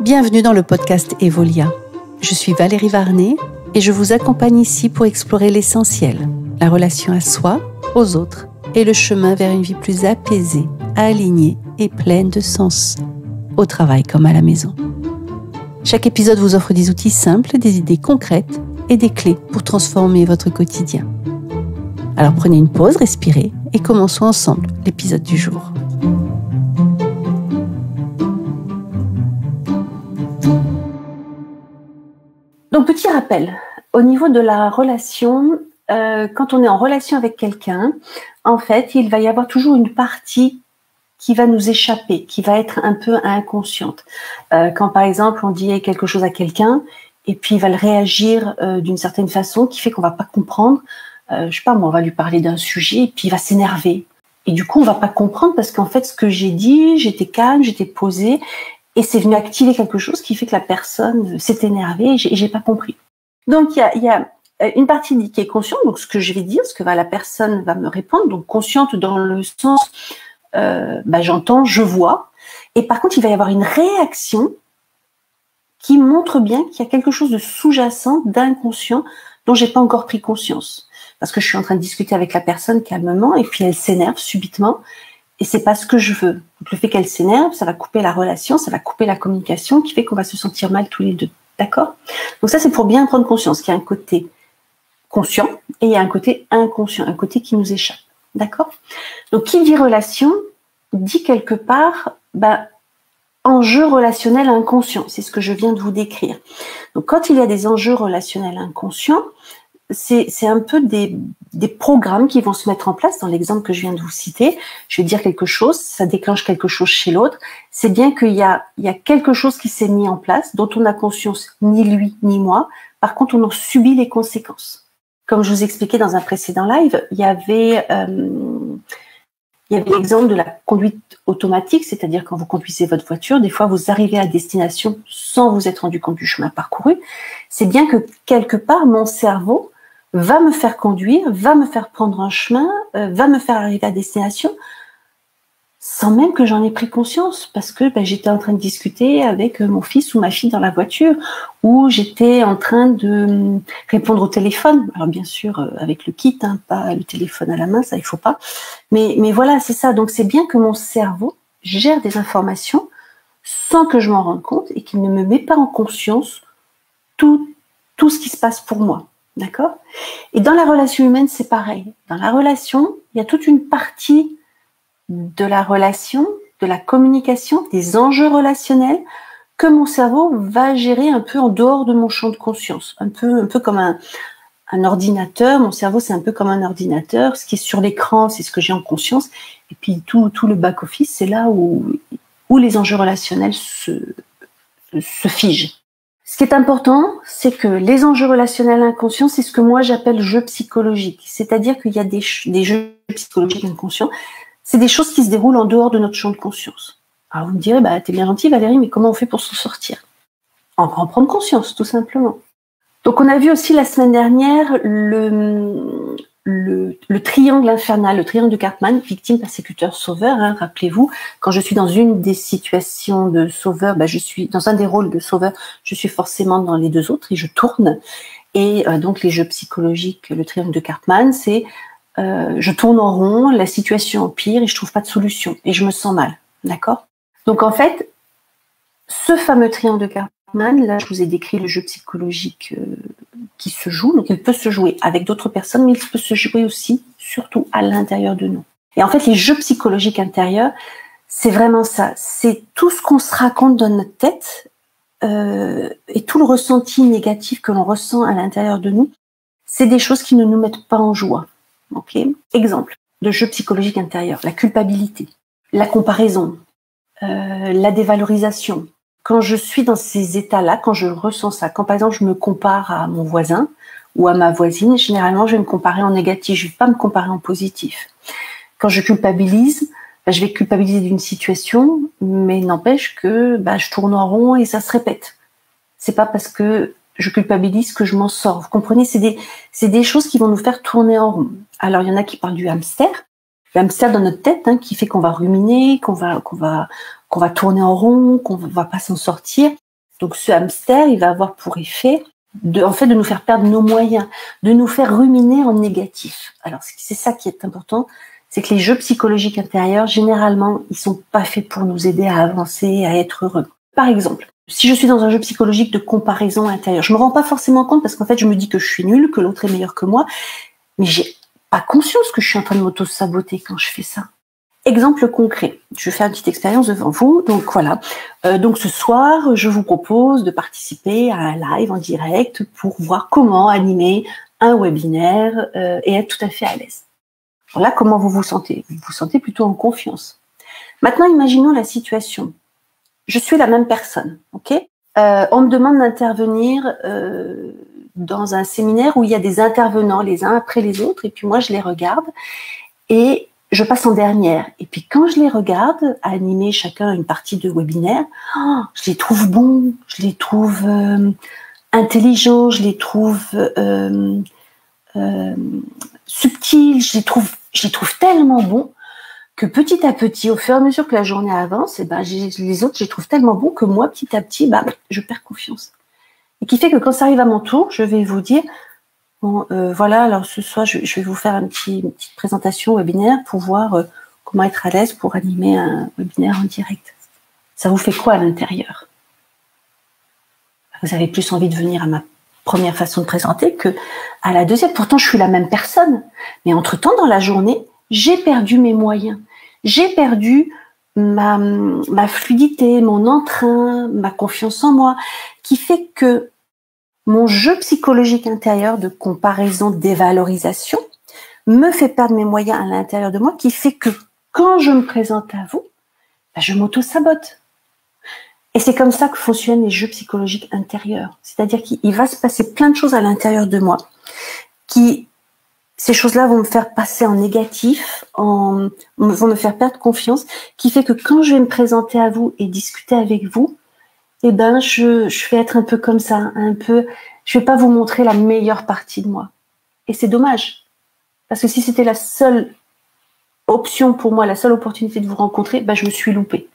Bienvenue dans le podcast Evolia. Je suis Valérie Varnet et je vous accompagne ici pour explorer l'essentiel, la relation à soi, aux autres et le chemin vers une vie plus apaisée, alignée et pleine de sens, au travail comme à la maison. Chaque épisode vous offre des outils simples, des idées concrètes et des clés pour transformer votre quotidien. Alors prenez une pause, respirez et commençons ensemble l'épisode du jour. Donc, petit rappel, au niveau de la relation, quand on est en relation avec quelqu'un, en fait, il va y avoir toujours une partie qui va nous échapper, qui va être un peu inconsciente. Quand, par exemple, on dit quelque chose à quelqu'un, et puis il va le réagir d'une certaine façon, qui fait qu'on va pas comprendre. Je sais pas, moi, on va lui parler d'un sujet, et puis il va s'énerver. Et du coup, on va pas comprendre, parce qu'en fait, ce que j'ai dit, j'étais calme, j'étais posée, et c'est venu activer quelque chose qui fait que la personne s'est énervée et j'ai pas compris. Donc, il y a une partie qui est consciente, donc ce que je vais dire, ce que la personne va me répondre, donc consciente dans le sens, j'entends, je vois. Et par contre, il va y avoir une réaction qui montre bien qu'il y a quelque chose de sous-jacent, d'inconscient, dont j'ai pas encore pris conscience. Parce que je suis en train de discuter avec la personne calmement et puis elle s'énerve subitement. Et c'est pas ce que je veux. Donc, le fait qu'elle s'énerve, ça va couper la relation, ça va couper la communication, qui fait qu'on va se sentir mal tous les deux. D'accord ? Donc ça, c'est pour bien prendre conscience qu'il y a un côté conscient et il y a un côté inconscient, un côté qui nous échappe. D'accord ? Donc, qui dit relation, dit quelque part, enjeu relationnel inconscient. C'est ce que je viens de vous décrire. Donc, quand il y a des enjeux relationnels inconscients, c'est un peu des programmes qui vont se mettre en place. Dans l'exemple que je viens de vous citer, je vais dire quelque chose, ça déclenche quelque chose chez l'autre. C'est bien qu'il y a quelque chose qui s'est mis en place, dont on n'a conscience ni lui ni moi. Par contre, on en subit les conséquences. Comme je vous expliquais dans un précédent live, il y avait l'exemple de la conduite automatique, c'est-à-dire quand vous conduisez votre voiture, des fois vous arrivez à destination sans vous être rendu compte du chemin parcouru. C'est bien que quelque part, mon cerveau va me faire conduire, va me faire prendre un chemin, va me faire arriver à destination, sans même que j'en ai pris conscience, parce que j'étais en train de discuter avec mon fils ou ma fille dans la voiture, ou j'étais en train de répondre au téléphone. Alors bien sûr, avec le kit, pas le téléphone à la main, ça il faut pas. Mais voilà, c'est ça. Donc c'est bien que mon cerveau gère des informations sans que je m'en rende compte et qu'il ne me met pas en conscience tout ce qui se passe pour moi. D'accord ? Et dans la relation humaine, c'est pareil. Dans la relation, il y a toute une partie de la relation, de la communication, des enjeux relationnels que mon cerveau va gérer un peu en dehors de mon champ de conscience. Un peu comme un ordinateur. Mon cerveau, c'est un peu comme un ordinateur. Ce qui est sur l'écran, c'est ce que j'ai en conscience. Et puis tout le back-office, c'est là où les enjeux relationnels se figent. Ce qui est important, c'est que les enjeux relationnels inconscients, c'est ce que moi j'appelle jeux psychologiques. C'est-à-dire qu'il y a des jeux psychologiques inconscients. C'est des choses qui se déroulent en dehors de notre champ de conscience. Alors vous me direz, t'es bien gentille Valérie, mais comment on fait pour s'en sortir ? On va en prendre conscience, tout simplement. Donc on a vu aussi la semaine dernière le triangle infernal, le triangle de Karpman, victime, persécuteur, sauveur. Rappelez-vous, quand je suis dans une des situations de sauveur, je suis dans un des rôles de sauveur, je suis forcément dans les deux autres et je tourne. Et donc les jeux psychologiques, le triangle de Karpman, c'est je tourne en rond, la situation empire et je trouve pas de solution et je me sens mal. D'accord ? Donc en fait, ce fameux triangle de Karpman, là je vous ai décrit le jeu psychologique qui se joue. Donc il peut se jouer avec d'autres personnes, mais il peut se jouer aussi, surtout à l'intérieur de nous. Et en fait, les jeux psychologiques intérieurs, c'est vraiment ça. C'est tout ce qu'on se raconte dans notre tête et tout le ressenti négatif que l'on ressent à l'intérieur de nous, c'est des choses qui ne nous mettent pas en joie. Ok ? Exemple de jeu psychologique intérieur, la culpabilité, la comparaison, la dévalorisation. Quand je suis dans ces états-là, quand je ressens ça, quand par exemple je me compare à mon voisin ou à ma voisine, généralement je vais me comparer en négatif, je ne vais pas me comparer en positif. Quand je culpabilise, je vais culpabiliser d'une situation, mais n'empêche que je tourne en rond et ça se répète. C'est pas parce que je culpabilise que je m'en sors. Vous comprenez, c'est des choses qui vont nous faire tourner en rond. Alors il y en a qui parlent du hamster. Le hamster dans notre tête, qui fait qu'on va ruminer, qu'on va tourner en rond, qu'on va pas s'en sortir. Donc ce hamster, il va avoir pour effet en fait, de nous faire perdre nos moyens, de nous faire ruminer en négatif. Alors c'est ça qui est important, c'est que les jeux psychologiques intérieurs, généralement, ils sont pas faits pour nous aider à avancer, à être heureux. Par exemple, si je suis dans un jeu psychologique de comparaison intérieure, je me rends pas forcément compte parce qu'en fait, je me dis que je suis nulle, que l'autre est meilleur que moi, mais j'ai pas conscience que je suis en train de m'auto-saboter quand je fais ça. Exemple concret, je vais faire une petite expérience devant vous. Donc voilà, donc ce soir, je vous propose de participer à un live en direct pour voir comment animer un webinaire et être tout à fait à l'aise. Voilà comment vous vous sentez. Vous vous sentez plutôt en confiance. Maintenant, imaginons la situation. Je suis la même personne, ok ? On me demande d'intervenir dans un séminaire où il y a des intervenants les uns après les autres, et puis moi je les regarde et je passe en dernière. Et puis quand je les regarde animer chacun une partie de webinaire, je les trouve bons, je les trouve intelligents, je les trouve subtils, je les trouve tellement bons que petit à petit, au fur et à mesure que la journée avance, les autres, je les trouve tellement bons que moi, petit à petit, je perds confiance. Et qui fait que quand ça arrive à mon tour, je vais vous dire, bon, voilà, alors ce soir, je vais vous faire une petite présentation webinaire pour voir comment être à l'aise pour animer un webinaire en direct. Ça vous fait quoi à l'intérieur? Vous avez plus envie de venir à ma première façon de présenter que à la deuxième. Pourtant, je suis la même personne. Mais entre-temps, dans la journée, j'ai perdu mes moyens. J'ai perdu ma fluidité, mon entrain, ma confiance en moi, qui fait que mon jeu psychologique intérieur de comparaison, dévalorisation, me fait perdre mes moyens à l'intérieur de moi, qui fait que quand je me présente à vous, je m'auto-sabote. Et c'est comme ça que fonctionnent les jeux psychologiques intérieurs. C'est-à-dire qu'il va se passer plein de choses à l'intérieur de moi ces choses-là vont me faire passer en négatif, vont me faire perdre confiance, qui fait que quand je vais me présenter à vous et discuter avec vous, je vais être un peu comme ça, je vais pas vous montrer la meilleure partie de moi. Et c'est dommage. Parce que si c'était la seule option pour moi, la seule opportunité de vous rencontrer, je me suis loupée.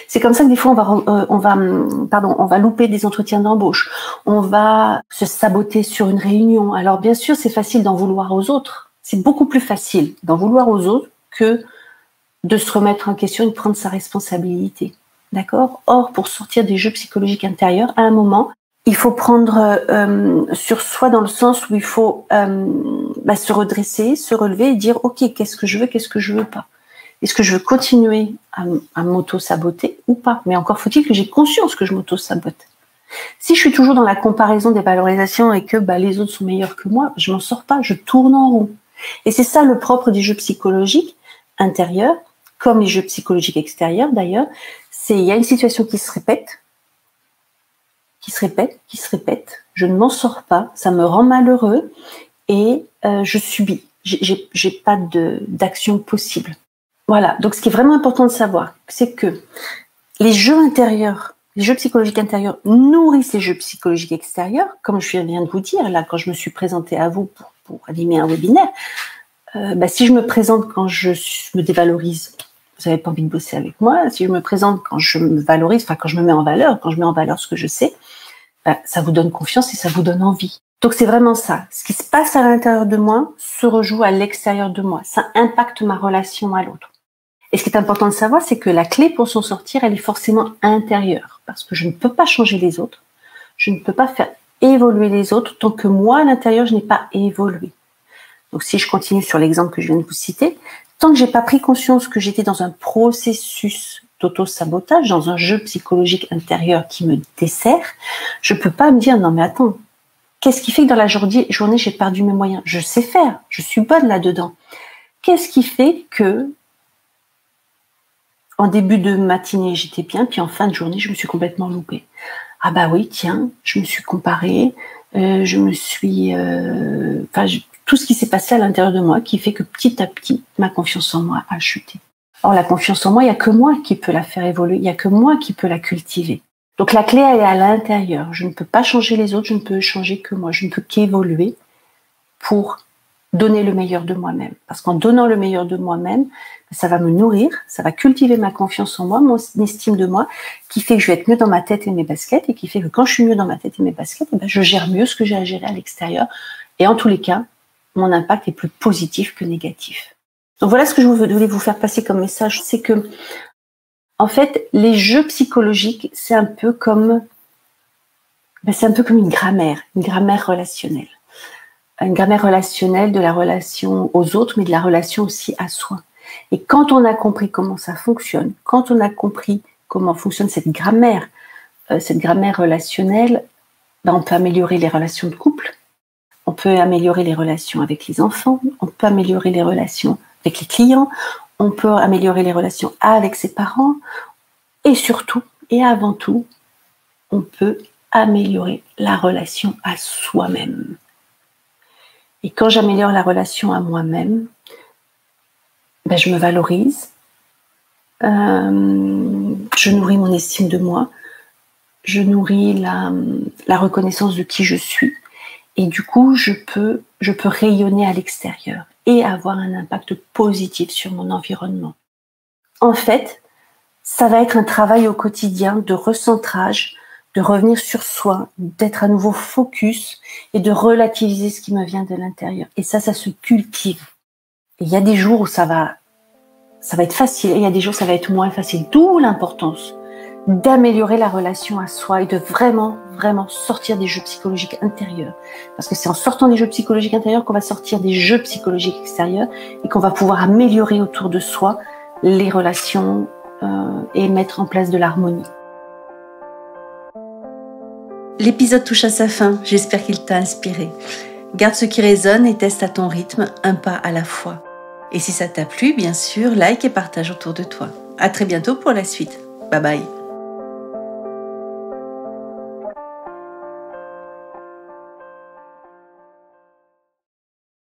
C'est comme ça que des fois on va louper des entretiens d'embauche, on va se saboter sur une réunion. Alors bien sûr, c'est facile d'en vouloir aux autres. C'est beaucoup plus facile d'en vouloir aux autres que de se remettre en question et de prendre sa responsabilité. D'accord ? Or, pour sortir des jeux psychologiques intérieurs, à un moment, il faut prendre sur soi dans le sens où il faut se redresser, se relever et dire « Ok, qu'est-ce que je veux pas ?» Est-ce que je veux continuer à m'auto-saboter ou pas? Mais encore faut-il que j'ai conscience que je m'auto-sabote. Si je suis toujours dans la comparaison des valorisations et que les autres sont meilleurs que moi, je m'en sors pas, je tourne en rond. Et c'est ça le propre des jeux psychologiques intérieurs, comme les jeux psychologiques extérieurs d'ailleurs, il y a une situation qui se répète, je ne m'en sors pas, ça me rend malheureux et je subis. J'ai pas d'action possible. Voilà, donc ce qui est vraiment important de savoir, c'est que les jeux intérieurs, les jeux psychologiques intérieurs nourrissent les jeux psychologiques extérieurs, comme je viens de vous dire, là, quand je me suis présentée à vous pour animer un webinaire, si je me présente quand je me dévalorise, vous n'avez pas envie de bosser avec moi. Si je me présente quand je me valorise, quand je me mets en valeur, quand je mets en valeur ce que je sais, ça vous donne confiance et ça vous donne envie. Donc c'est vraiment ça. Ce qui se passe à l'intérieur de moi se rejoue à l'extérieur de moi. Ça impacte ma relation à l'autre. Et ce qui est important de savoir, c'est que la clé pour s'en sortir, elle est forcément intérieure. Parce que je ne peux pas changer les autres. Je ne peux pas faire évoluer les autres tant que moi, à l'intérieur, je n'ai pas évolué. Donc si je continue sur l'exemple que je viens de vous citer, tant que j'ai pas pris conscience que j'étais dans un processus d'auto-sabotage, dans un jeu psychologique intérieur qui me dessert, je peux pas me dire, non mais attends, qu'est-ce qui fait que dans la journée j'ai perdu mes moyens? Je sais faire, je suis bonne là-dedans. Qu'est-ce qui fait que en début de matinée, j'étais bien, puis en fin de journée, je me suis complètement loupée. Ah bah oui, tiens, je me suis comparée, tout ce qui s'est passé à l'intérieur de moi qui fait que petit à petit, ma confiance en moi a chuté. Or, la confiance en moi, il n'y a que moi qui peux la faire évoluer, il n'y a que moi qui peux la cultiver. Donc la clé, elle est à l'intérieur. Je ne peux pas changer les autres, je ne peux changer que moi. Je ne peux qu'évoluer pour donner le meilleur de moi-même. Parce qu'en donnant le meilleur de moi-même, ça va me nourrir, ça va cultiver ma confiance en moi, mon estime de moi, qui fait que je vais être mieux dans ma tête et mes baskets, et qui fait que quand je suis mieux dans ma tête et mes baskets, je gère mieux ce que j'ai à gérer à l'extérieur. Et en tous les cas, mon impact est plus positif que négatif. Donc voilà ce que je voulais vous faire passer comme message, c'est que, en fait, les jeux psychologiques, c'est un peu comme une grammaire relationnelle. Une grammaire relationnelle de la relation aux autres, mais de la relation aussi à soi. Et quand on a compris comment ça fonctionne, quand on a compris comment fonctionne cette grammaire relationnelle, on peut améliorer les relations de couple, on peut améliorer les relations avec les enfants, on peut améliorer les relations avec les clients, on peut améliorer les relations avec ses parents, et surtout, et avant tout, on peut améliorer la relation à soi-même. Et quand j'améliore la relation à moi-même, je me valorise, je nourris mon estime de moi, je nourris la reconnaissance de qui je suis, et du coup, je peux rayonner à l'extérieur et avoir un impact positif sur mon environnement. En fait, ça va être un travail au quotidien de recentrage, de revenir sur soi, d'être à nouveau focus et de relativiser ce qui me vient de l'intérieur. Et ça se cultive. Et il y a des jours où ça va être facile, et il y a des jours où ça va être moins facile. D'où l'importance d'améliorer la relation à soi et de vraiment, vraiment sortir des jeux psychologiques intérieurs. Parce que c'est en sortant des jeux psychologiques intérieurs qu'on va sortir des jeux psychologiques extérieurs et qu'on va pouvoir améliorer autour de soi les relations et mettre en place de l'harmonie. L'épisode touche à sa fin, j'espère qu'il t'a inspiré. Garde ce qui résonne et teste à ton rythme, un pas à la fois. Et si ça t'a plu, bien sûr, like et partage autour de toi. À très bientôt pour la suite. Bye bye.